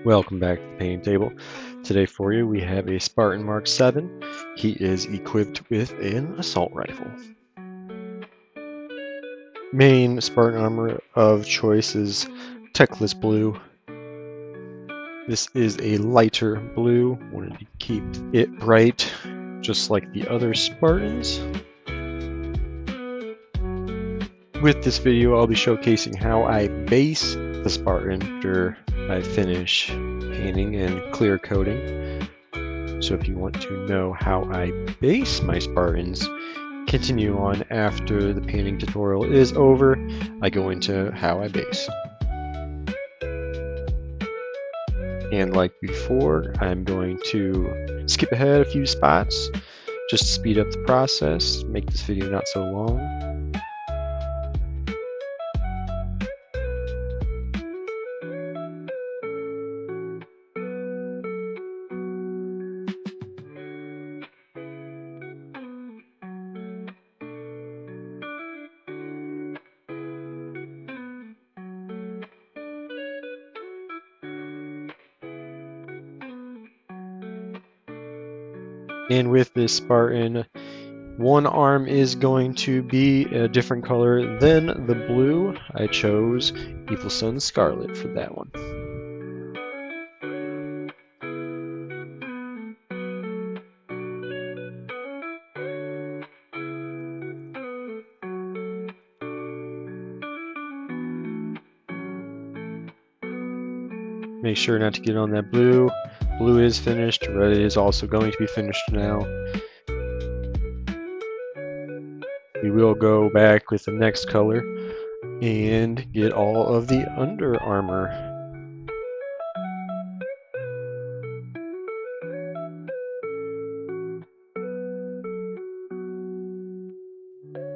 Welcome back to the painting table. Today for you we have a Spartan Mark VII. He is equipped with an assault rifle. Main Spartan armor of choice is Teclis blue. This is a lighter blue. Wanted to keep it bright, just like the other Spartans. With this video I'll be showcasing how I base the Spartan after I finish painting and clear coating. So if you want to know how I base my Spartans, continue on after the painting tutorial is over. I go into how I base. And like before, I'm going to skip ahead a few spots just to speed up the process, make this video not so long. And with this Spartan, one arm is going to be a different color than the blue. I chose Evil Sunz Scarlet for that one. Make sure not to get on that blue. Blue is finished, red is also going to be finished now. We will go back with the next color and get all of the under armor.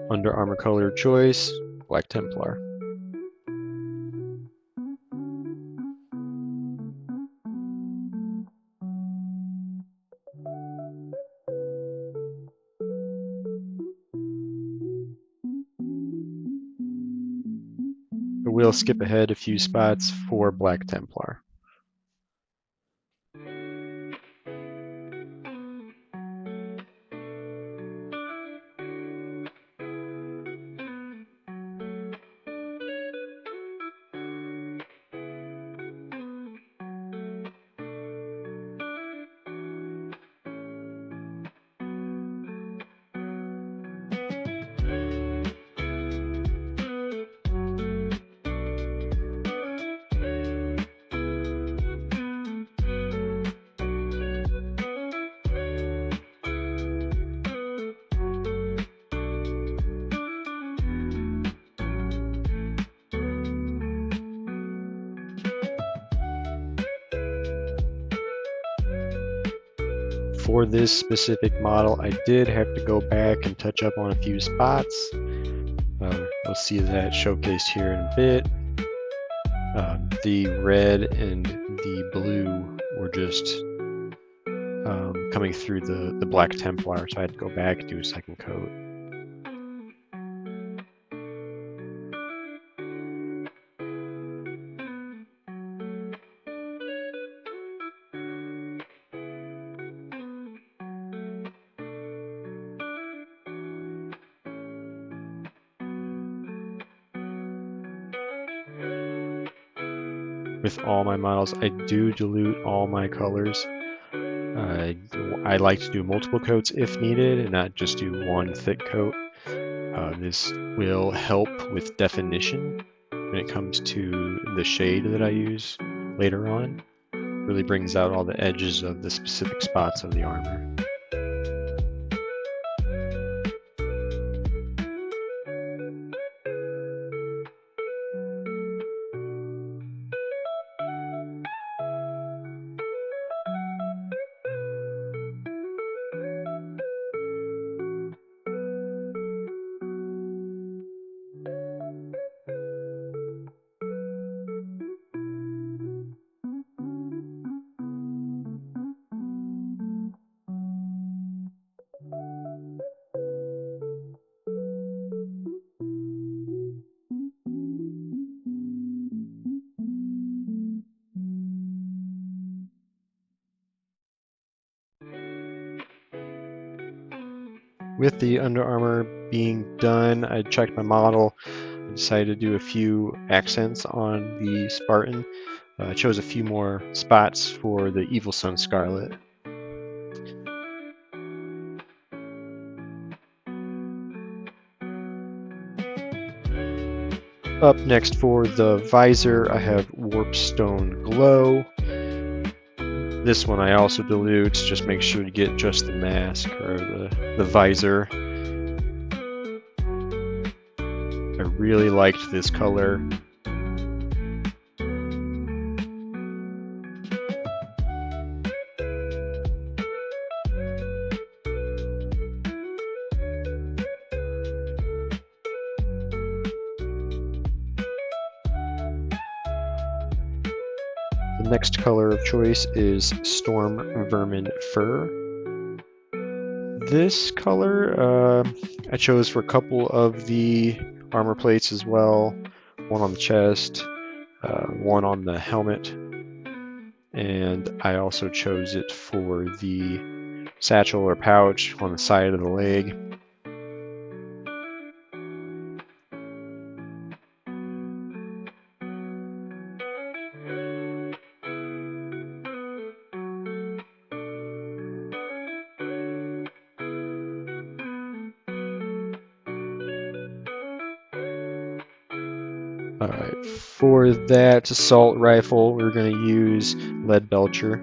Under armor color choice, Black Templar. We'll skip ahead a few spots for Black Templar. For this specific model, I did have to go back and touch up on a few spots. You'll see that showcased here in a bit. The red and the blue were just coming through the Black Templar, so I had to go back and do a second coat. With all my models, I do dilute all my colors. I like to do multiple coats if needed and not just do one thick coat. This will help with definition when it comes to the shade that I use later on. Really brings out all the edges of the specific spots of the armor. With the Under Armor being done, I checked my model. I decided to do a few accents on the Spartan. I chose a few more spots for the Evil Sunz Scarlet. Up next for the visor, I have Warpstone Glow. This one I also dilute, just make sure to get just the mask or the visor. I really liked this color. The next color of choice is Stormvermin Fur. This color I chose for a couple of the armor plates as well. One on the chest, one on the helmet, and I also chose it for the satchel or pouch on the side of the leg. Alright, for that assault rifle, we're going to use Leadbelcher.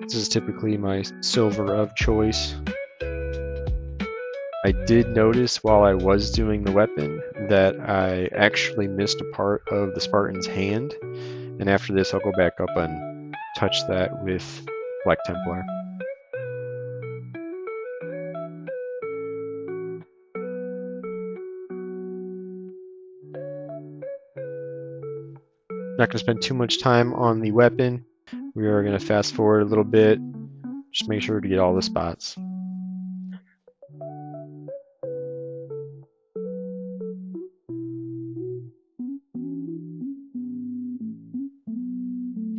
This is typically my silver of choice. I did notice while I was doing the weapon that I actually missed a part of the Spartan's hand, and after this I'll go back up and touch that with Black Templar. Not going to spend too much time on the weapon. We are going to fast forward a little bit. Just make sure to get all the spots.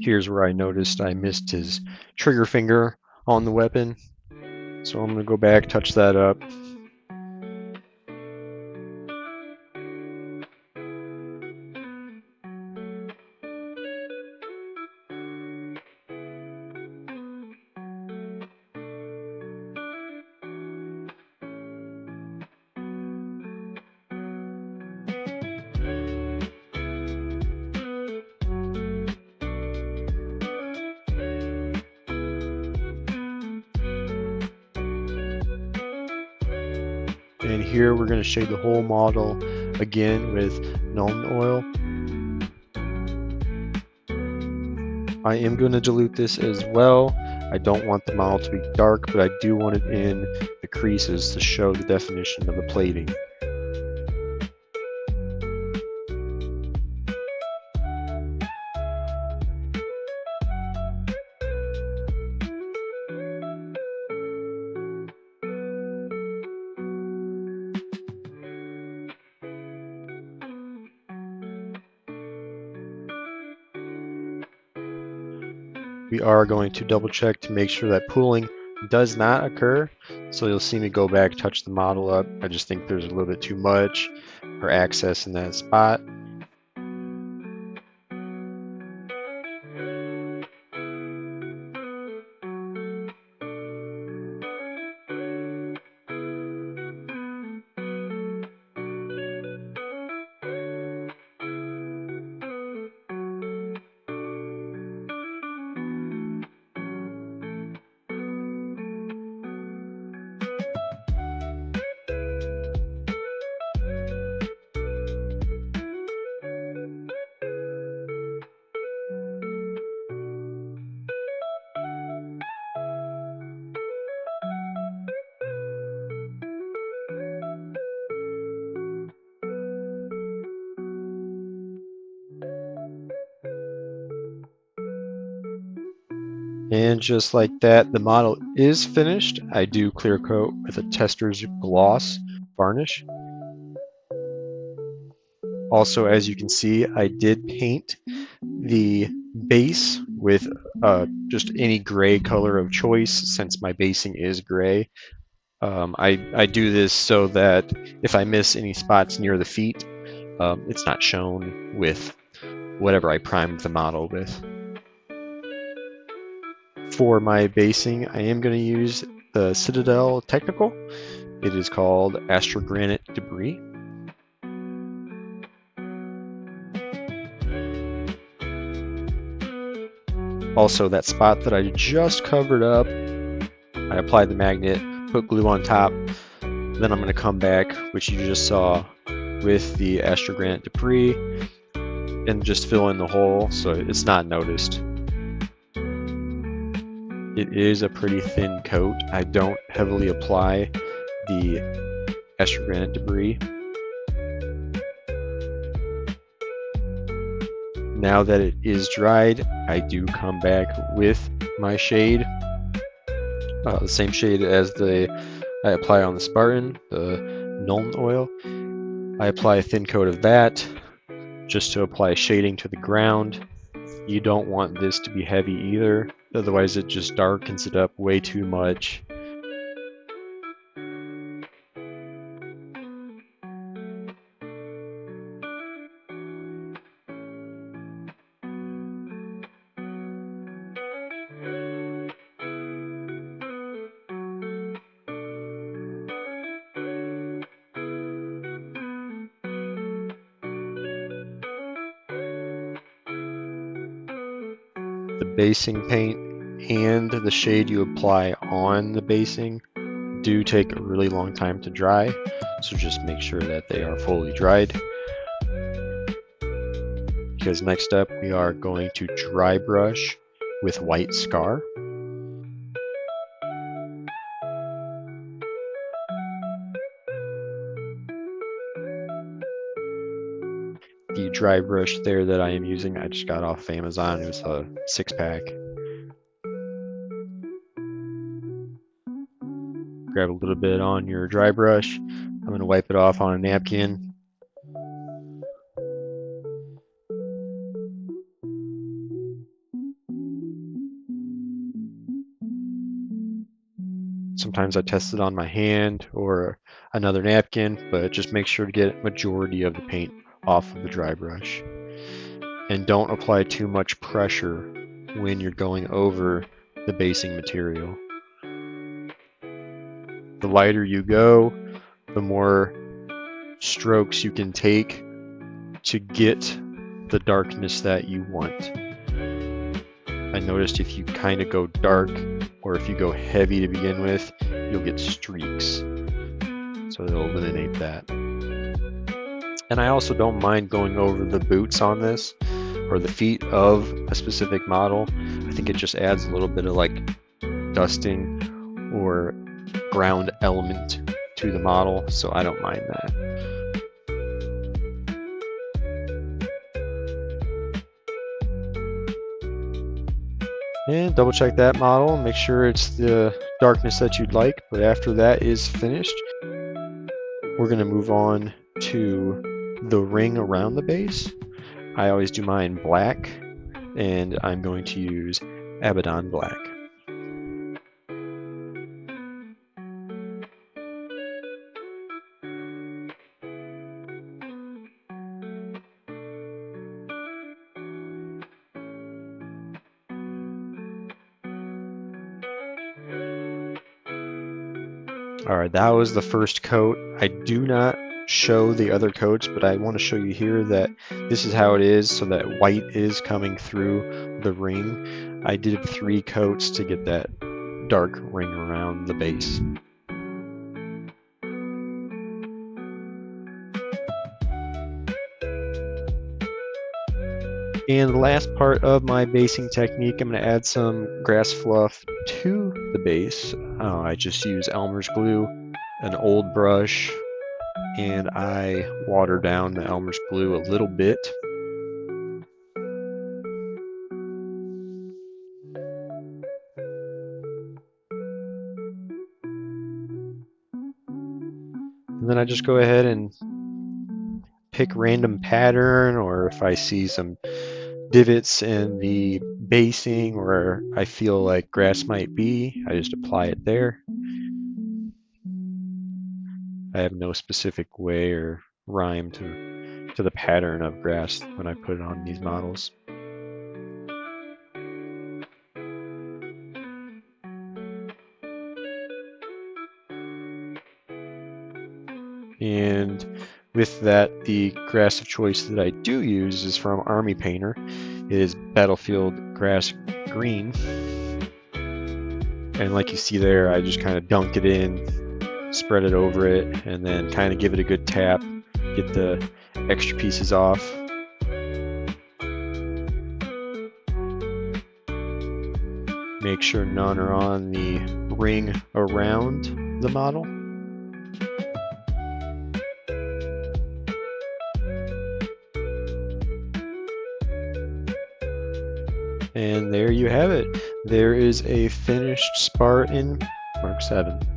Here's where I noticed I missed his trigger finger on the weapon. So I'm going to go back, touch that up. And here we're going to shade the whole model again with Nuin Oil. I am going to dilute this as well. I don't want the model to be dark, but I do want it in the creases to show the definition of the plating. We are going to double check to make sure that pooling does not occur. So you'll see me go back, touch the model up. I just think there's a little bit too much for access in that spot. And just like that, the model is finished. I do clear coat with a Testors gloss varnish. Also, as you can see, I did paint the base with just any gray color of choice since my basing is gray. I do this so that if I miss any spots near the feet, it's not shown with whatever I primed the model with. For my basing, I am going to use the Citadel Technical. It is called Astrogranite Debris. Also, that spot that I just covered up, I applied the magnet, put glue on top, then I'm going to come back, which you just saw, with the Astrogranite Debris and just fill in the hole so it's not noticed. It is a pretty thin coat. I don't heavily apply the Astrogranite Debris. Now that it is dried, I do come back with my shade, the same shade as I apply on the Spartan, the Nuin Oil. I apply a thin coat of that just to apply shading to the ground. You don't want this to be heavy either, otherwise it just darkens it up way too much. The basing paint and the shade you apply on the basing do take a really long time to dry, so just make sure that they are fully dried. Because next up we are going to dry brush with white Scar. The dry brush there that I am using, I just got off Amazon. It was a 6-pack. Grab a little bit on your dry brush. I'm going to wipe it off on a napkin. Sometimes I test it on my hand or another napkin, but just make sure to get majority of the paint off of the dry brush. And don't apply too much pressure when you're going over the basing material. The lighter you go, the more strokes you can take to get the darkness that you want. I noticed if you kind of go dark or if you go heavy to begin with, you'll get streaks. So it'll eliminate that. And I also don't mind going over the boots on this or the feet of a specific model. I think it just adds a little bit of like dusting or ground element to the model, so I don't mind that. And double check that model, make sure it's the darkness that you'd like, but after that is finished, we're going to move on to the ring around the base. I always do mine black, and I'm going to use Abaddon black. Alright, that was the first coat. I do not show the other coats, but I want to show you here that this is how it is, so that white is coming through the ring. I did 3 coats to get that dark ring around the base. And the last part of my basing technique, I'm going to add some grass fluff to the base. I just use Elmer's glue, an old brush, and I water down the Elmer's glue a little bit. And then I just go ahead and pick random pattern, or if I see some divots in the basing where I feel like grass might be, I just apply it there. I have no specific way or rhyme to the pattern of grass when I put it on these models. And with that, the grass of choice that I do use is from Army Painter. It is Battlefield Grass Green. And like you see there, I just kind of dunk it in, spread it over it, and then kind of give it a good tap, get the extra pieces off. Make sure none are on the ring around the model. And there you have it. There is a finished Spartan Mark VII.